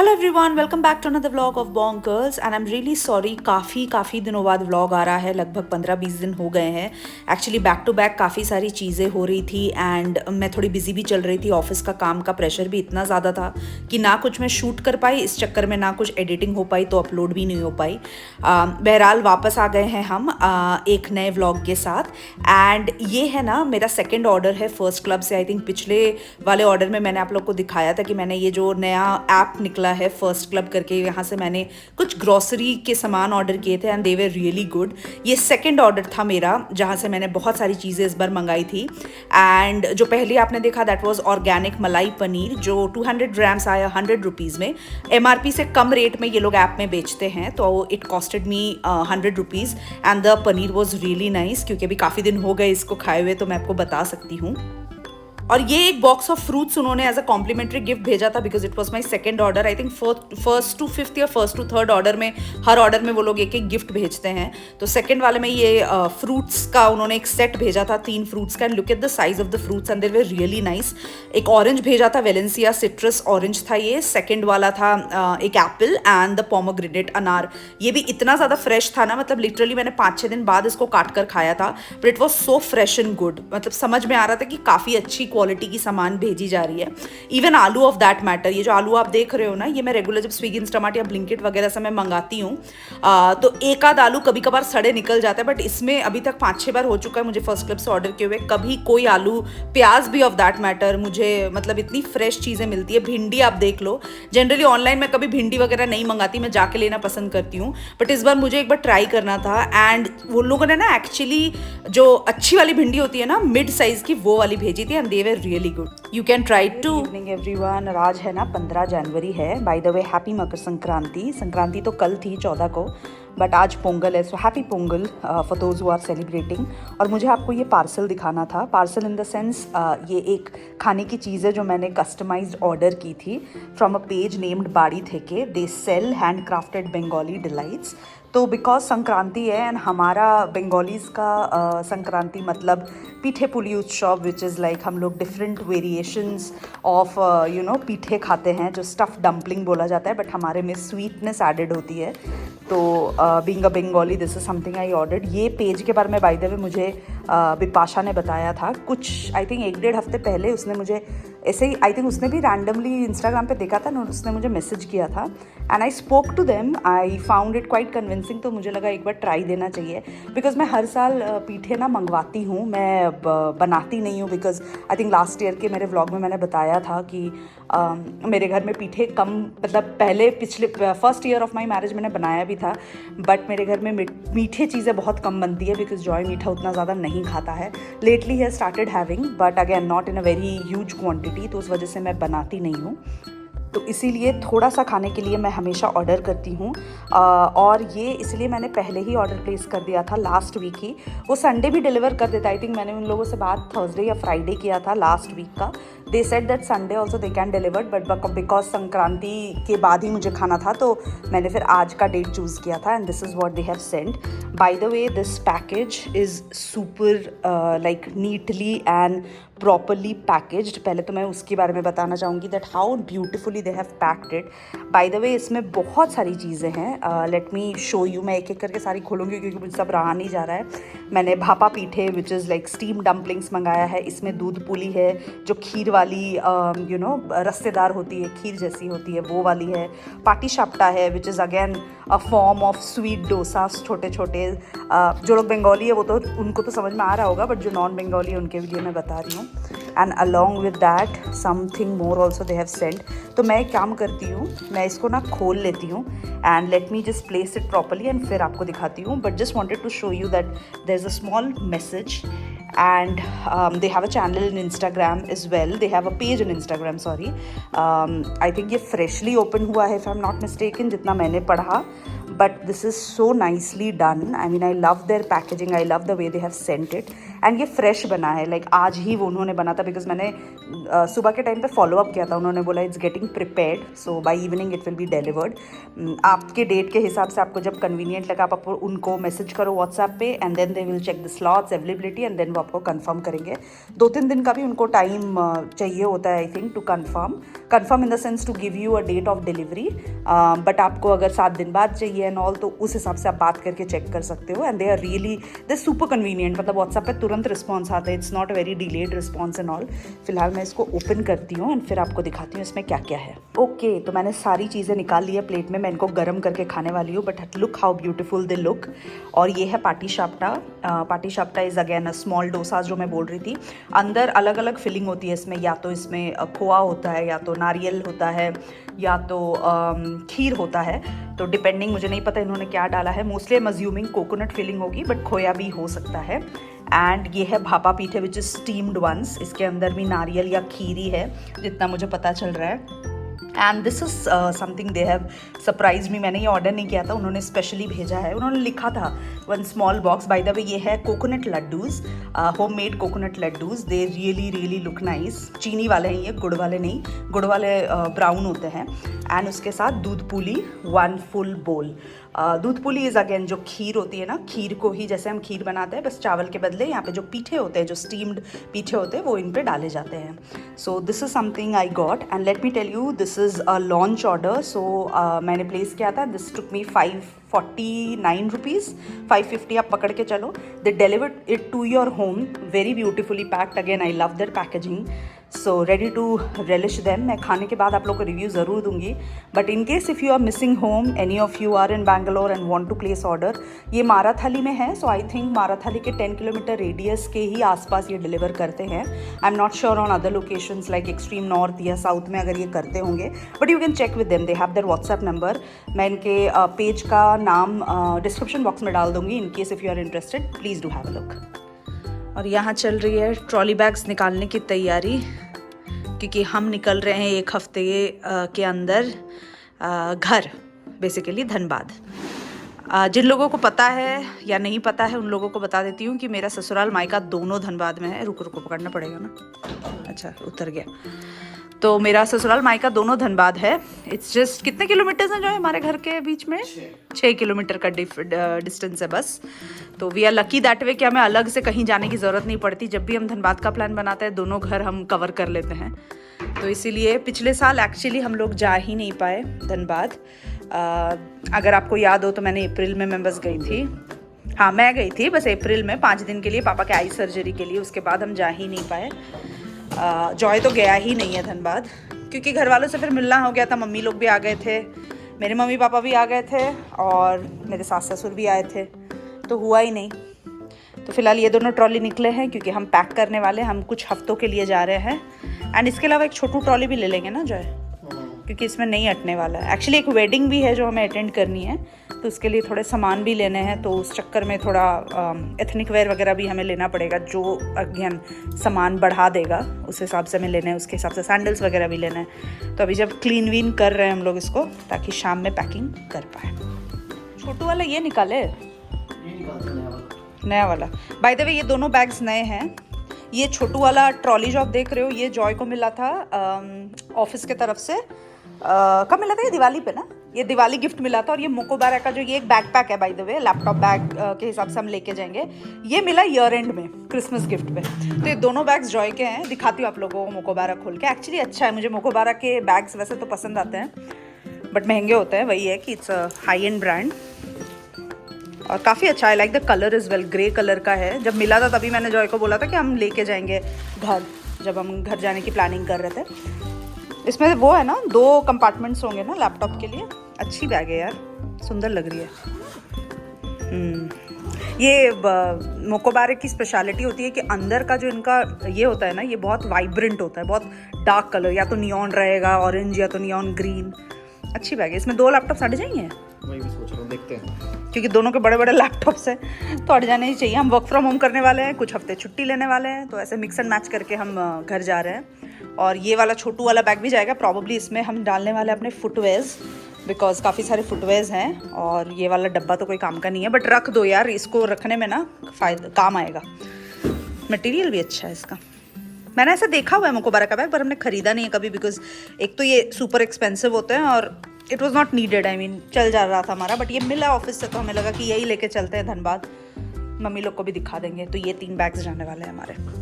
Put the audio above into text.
Hello everyone, welcome back to another vlog of bonkers and I am really sorry. काफ़ी दिनों बाद vlog आ रहा है, लगभग 15-20 दिन हो गए हैं। एक्चुअली बैक टू बैक काफ़ी सारी चीज़ें हो रही थी एंड मैं थोड़ी बिजी भी चल रही थी। ऑफिस का काम का प्रेशर भी इतना ज़्यादा था कि ना कुछ मैं शूट कर पाई, इस चक्कर में ना कुछ एडिटिंग हो पाई, तो अपलोड भी नहीं हो पाई। बहरहाल वापस आ गए हैं हम एक नए व्लॉग के साथ। एंड ये है ना मेरा सेकेंड ऑर्डर है फर्स्ट क्लब से। आई थिंक पिछले वाले ऑर्डर में मैंने आप लोग को दिखाया था कि मैंने ये जो नया ऐप निकला है फर्स्ट क्लब करके, यहाँ से मैंने कुछ ग्रोसरी के सामान ऑर्डर किए थे and they were really good. ये सेकंड ऑर्डर था मेरा जहाँ से मैंने बहुत सारी चीज़ें इस बार मंगाई थी। एंड जो पहले आपने देखा दैट वाज ऑर्गेनिक मलाई पनीर, जो 200 ग्राम्स आया 100 रुपीज़ में। MRP से कम रेट में ये लोग ऐप में बेचते हैं, तो it costed me 100 rupees and the paneer was really nice. क्योंकि अभी काफ़ी दिन हो गए इसको खाए हुए, तो मैं आपको बता सकती हूँ। और ये एक बॉक्स ऑफ फ्रूट्स उन्होंने एज अ कॉम्प्लीमेंट्री गिफ्ट भेजा था, because it was my second order. I think first to fifth या फर्स्ट टू थर्ड ऑर्डर में हर ऑर्डर में वो लोग एक एक गिफ्ट भेजते हैं। तो सेकंड वाले में ये फ्रूट्स का उन्होंने एक सेट भेजा था, 3 फ्रूट्स का। And look at the size of the fruits and they were really nice. एक ऑरेंज भेजा था, वेलेंसिया सिट्रस ऑरेंज था ये। सेकेंड वाला था एक एप्पल एंड द पोमोग्रेनेट अनार। ये भी इतना ज़्यादा फ्रेश था ना, मतलब लिटरली मैंने 5-6 दिन बाद इसको काट कर खाया था, but it was so fresh and good. मतलब समझ में आ रहा था कि काफ़ी अच्छी क्वालिटी की सामान भेजी जा रही है। इवन आलू ऑफ दैट मैटर, ये जो आलू आप देख रहे हो ना, ये मैं रेगुलर जब स्विगी इंस्टामार्ट या ब्लिंकिट वगैरह से मैं मंगाती हूँ तो एक आध आलू कभी कभार सड़े निकल जाता है, बट इसमें अभी तक 5-6 बार हो चुका है मुझे फर्स्ट क्लब से ऑर्डर किए हुए, कभी कोई आलू प्याज भी ऑफ दैट मैटर मुझे मतलब इतनी फ्रेश चीज़ें मिलती है। भिंडी आप देख लो, जनरली ऑनलाइन मैं कभी भिंडी वगैरह नहीं मंगाती, मैं जाके लेना पसंद करती हूँ, बट इस बार मुझे एक बार ट्राई करना था। एंड वो लोगों ने ना एक्चुअली जो अच्छी वाली भिंडी होती है ना मिड साइज की, वो वाली भेजी थी and they were really good. You can try too. Evening everyone, आज है ना 15 जनवरी है। By the way happy Makar Sankranti. Sankranti तो कल थी 14 को, बट आज पोंगल है, so happy Pongal for those who are celebrating. और मुझे आपको ये पार्सल दिखाना था। पार्सल इन द सेंस ये एक खाने की चीज़ है जो मैंने कस्टमाइज्ड ऑर्डर की थी फ्रॉम अ पेज नेम्ड बाड़ी थेके। They sell hand crafted Bengali delights. तो बिकॉज संक्रांति है एंड हमारा बंगालीज़ का संक्रांति मतलब पीठे पुली उत्सव, विच इज़ लाइक हम लोग डिफरेंट वेरिएशंस ऑफ पीठे खाते हैं, जो स्टफ डम्पलिंग बोला जाता है, बट हमारे में स्वीटनेस एडेड होती है। तो being a Bengali this is something I ordered. ये पेज के बारे में बाय द वे मुझे बिपाशा ने बताया था कुछ, आई थिंक 1-1.5 हफ्ते पहले। उसने मुझे ऐसे ही, आई थिंक उसने भी रैंडमली इंस्टाग्राम पे देखा था ना, उसने मुझे मैसेज किया था and I spoke to them. I found it quite convincing, तो मुझे लगा एक बार ट्राई देना चाहिए। बिकॉज मैं हर साल पीठे ना मंगवाती हूँ, मैं बनाती नहीं हूँ। Because I think last year के मेरे व्लॉग में मैंने बताया था कि मेरे घर में पीठे कम, मतलब पहले पिछले first year of my marriage मैंने बनाया भी था, बट मेरे घर में मीठे चीज़ें बहुत कम बनती है बिकॉज जॉय मीठा उतना ज़्यादा नहीं खाता है। लेटली है started having, but again not in a very huge quantity, तो उस वजह से मैं बनाती नहीं हूँ। तो इसीलिए थोड़ा सा खाने के लिए मैं हमेशा ऑर्डर करती हूँ। और ये इसलिए मैंने पहले ही ऑर्डर प्लेस कर दिया था लास्ट वीक ही। वो संडे भी डिलीवर कर देता। आई थिंक मैंने उन लोगों से बात थर्सडे या फ्राइडे किया था लास्ट वीक का। They said that Sunday also they can deliver, but because Sankranti के बाद ही मुझे खाना था, तो मैंने फिर आज का डेट चूज़ किया था and this is what they have send. Bye the way this package is super like neatly and properly packaged. पहले तो मैं उसके बारे में बताना चाहूँगी that how beautifully they have packed it. Bye the वे इसमें बहुत सारी चीज़ें हैं। Let me show you. मैं एक एक करके सारी खोलूँगी क्योंकि मुझे सब रहा नहीं जा रहा है। मैंने भापा पीठे which is like steam dumplings मंगाया है। इसमें दूध पुली है जो खीर वाली रस्तेदार होती है, खीर जैसी होती है, वो वाली है। पाटी शाप्टा है which is again a form of sweet dosa, छोटे छोटे। जो लोग बंगाली है वो तो उनको तो समझ में आ रहा होगा, बट जो नॉन बंगाली है उनके लिए मैं बता रही हूँ। And along with that something more also they have send. तो मैं एक काम करती हूँ, मैं इसको ना खोल लेती हूँ and let me just place it properly and फिर आपको दिखाती हूँ। But just wanted to show you that there is a small message and they have a channel in Instagram as well. They have a page in Instagram, sorry. I think ये freshly open हुआ है if I'm not mistaken, जितना मैंने पढ़ा, but this is so nicely done. I mean, I love their packaging, I love the way they have sent it. And ये fresh बना है, like आज ही वो उन्होंने बना था, बिकॉज मैंने सुबह के टाइम पे फॉलो अप किया था, उन्होंने बोला it's getting prepared, so by evening it will be delivered. आपके डेट के हिसाब से आपको जब कन्वीनियंट लगा आप उनको मैसेज करो व्हाट्सएप पे, and then they will check the slots availability, and then वो आपको कंफर्म करेंगे. 2-3 दिन का भी उनको टाइम चाहिए होता है I think to confirm in the sense to give you a date of delivery. But आपको अगर 7 दिन बाद चाहिए एंड ऑल, तो उस हिसाब से आप बात करके चेक कर सकते हो. And they are really they super convenient, मतलब व्हाट्सएप पे तुरंत रिस्पॉन्स आता है, it's not a very delayed response and all. फिलहाल मैं इसको ओपन करती हूँ एंड फिर आपको दिखाती हूँ इसमें क्या क्या है. ओके, तो मैंने सारी चीज़ें निकाल ली है प्लेट में, मैं इनको गर्म करके खाने वाली हूँ. But look how beautiful they look. और ये है patishapta. Patishapta is again a small dosas, जो मैं बोल रही थी. अंदर अलग अलग फिलिंग होती है इसमें, या तो इसमें खोआ होता है, या तो नारियल होता है, या तो खीर होता है. तो डिपेंडिंग, मुझे नहीं पता इन्होंने क्या डाला है. Mostly I am assuming coconut filling होगी, बट खोया भी हो सकता है. एंड ये है भापा पीठे विच इज़ स्टीम्ड वंस. इसके अंदर भी नारियल या खीरी है जितना मुझे पता चल रहा है. And this is something they have surprise me. मैंने ये ऑर्डर नहीं किया था, उन्होंने स्पेशली भेजा है. उन्होंने लिखा था 1 small box. By the way ये है coconut laddoos, home made coconut laddoos. They really look nice. चीनी वाले हैं ये, गुड़ वाले नहीं. गुड़ वाले ब्राउन होते हैं. एंड उसके साथ दूध पुली 1 फुल बोल. दूध पुली इज़ अगेन जो खीर होती है ना, खीर को ही जैसे हम खीर बनाते हैं, बस चावल के बदले यहाँ पे जो पीठे होते हैं, जो स्टीम्ड पीठे होते हैं, वो इन पे डाले जाते हैं. So this is something I got. And let me tell you, this is a launch order. So मैंने प्लेस किया था. दिस टुक मी 549 रुपीज़, 550 आप पकड़ के चलो. They delivered it to your home, very beautifully packed. Again I love their packaging. So ready to relish them. मैं खाने के बाद आप लोग को रिव्यू ज़रूर दूंगी. But in case if you are missing home, any of you are in Bangalore and want to place order, ये माराथाली में है. सो आई थिंक माराथाली के 10 किलोमीटर रेडियस के ही आसपास ये डिलीवर करते हैं. I am not sure on other locations like extreme north या साउथ में अगर ये करते होंगे, but you can check with them. They have their WhatsApp number. मैं इनके पेज का नाम डिस्क्रिप्शन बॉक्स में डाल दूँगी. In case if you are interested, please do have a look. और यहाँ चल रही है ट्रॉली बैग्स निकालने की तैयारी, क्योंकि हम निकल रहे हैं 1 हफ्ते के अंदर घर, बेसिकली धनबाद. जिन लोगों को पता है या नहीं पता है, उन लोगों को बता देती हूँ कि मेरा ससुराल मायका दोनों धनबाद में है. रुको पकड़ना पड़ेगा ना. अच्छा, उतर गया. तो मेरा ससुराल मायका दोनों धनबाद है. इट्स जस्ट कितने किलोमीटर्स हैं जो है हमारे घर के बीच में? 6 किलोमीटर का डिस्टेंस है बस. तो we are lucky that way कि हमें अलग से कहीं जाने की ज़रूरत नहीं पड़ती. जब भी हम धनबाद का प्लान बनाते हैं, दोनों घर हम कवर कर लेते हैं. तो इसीलिए पिछले साल एक्चुअली हम लोग जा ही नहीं पाए धनबाद. अगर आपको याद हो तो मैंने अप्रैल में बस गई थी. हाँ, मैं गई थी बस अप्रैल में 5 दिन के लिए, पापा के आई सर्जरी के लिए. उसके बाद हम जा ही नहीं पाए. जॉय तो गया ही नहीं है धनबाद, क्योंकि घर वालों से फिर मिलना हो गया था. मम्मी लोग भी आ गए थे, मेरे मम्मी पापा भी आ गए थे, और मेरे सास ससुर भी आए थे, तो हुआ ही नहीं. तो फिलहाल ये दोनों ट्रॉली निकले हैं, क्योंकि हम पैक करने वाले, हम कुछ हफ्तों के लिए जा रहे हैं. एंड इसके अलावा एक छोटू ट्रॉली भी ले लेंगे ना जॉय, क्योंकि इसमें नहीं अटने वाला है. एक्चुअली एक वेडिंग भी है जो हमें अटेंड करनी है, तो उसके लिए थोड़े सामान भी लेने हैं. तो उस चक्कर में थोड़ा एथनिक वेयर वगैरह भी हमें लेना पड़ेगा, जो अगेन सामान बढ़ा देगा. उस हिसाब से हमें लेना है, उसके हिसाब से सैंडल्स वगैरह भी लेना है. तो अभी जब क्लीन वीन कर रहे हैं हम लोग इसको, ताकि शाम में पैकिंग कर पाए. छोटू वाला ये निकाले, नया वाला. बाय द वे ये दोनों बैग्स नए हैं. ये छोटू वाला ट्रॉली जो आप देख रहे हो, ये जॉय को मिला था ऑफिस के तरफ से. कब मिला था? ये दिवाली पे ना, ये दिवाली गिफ्ट मिला था. और ये मोकोबारा का जो ये एक बैकपैक है by the way, laptop bag के हिसाब से हम लेके जाएंगे, ये मिला ईयर एंड में क्रिसमस गिफ्ट पे. तो ये दोनों बैग्स जॉय के हैं. दिखाती हूँ आप लोगों को मोकोबारा खोल के. एक्चुअली अच्छा है, मुझे मोकोबारा के बैग्स वैसे तो पसंद आते हैं, बट महंगे होते हैं. वही है कि it's a high and brand, और काफ़ी अच्छा है. Like the colour is well, grey colour का है. जब मिला था तभी मैंने जॉय को बोला था कि हम लेके जाएंगे घर, जब हम घर जाने की प्लानिंग कर रहे थे. इसमें वो है ना, 2 कंपार्टमेंट्स होंगे ना लैपटॉप के लिए. अच्छी बैग है यार, सुंदर लग रही है. ये मोकोबारे की स्पेशलिटी होती है कि अंदर का जो इनका ये होता है ना, ये बहुत वाइब्रेंट होता है, बहुत डार्क कलर. या तो नियॉन रहेगा ऑरेंज, या तो नियॉन ग्रीन. अच्छी बैग है. इसमें 2 लैपटॉप अट जाएंगे, वही भी सोच रहा हूँ, देखते हैं, क्योंकि दोनों के बड़े बड़े लैपटॉप्स हैं, तो अट जाने ही चाहिए. हम वर्क फ्रॉम होम करने वाले हैं, कुछ हफ्ते छुट्टी लेने वाले हैं, तो ऐसे मिक्स एंड मैच करके हम घर जा रहे हैं. और ये वाला छोटू वाला बैग भी जाएगा प्रॉबेबली. इसमें हम डालने वाले अपने फुटवेयर्स, बिकॉज काफ़ी सारे फुटवेयर्स हैं और ये वाला डब्बा तो कोई काम का नहीं है, बट रख दो यार, इसको रखने में ना फ़ायदा काम आएगा। मटेरियल भी अच्छा है इसका। मैंने ऐसा देखा हुआ है मुकोबारा का बैग, पर हमने ख़रीदा नहीं है कभी, बिकॉज एक तो ये सुपर एक्सपेंसिव होते हैं और it was not needed. I mean चल जा रहा था हमारा, बट ये मिला ऑफिस से तो हमें लगा कि यही लेके चलते हैं धनबाद, मम्मी लोग को भी दिखा देंगे। तो ये 3 बैग्स जाने वाले हैं हमारे।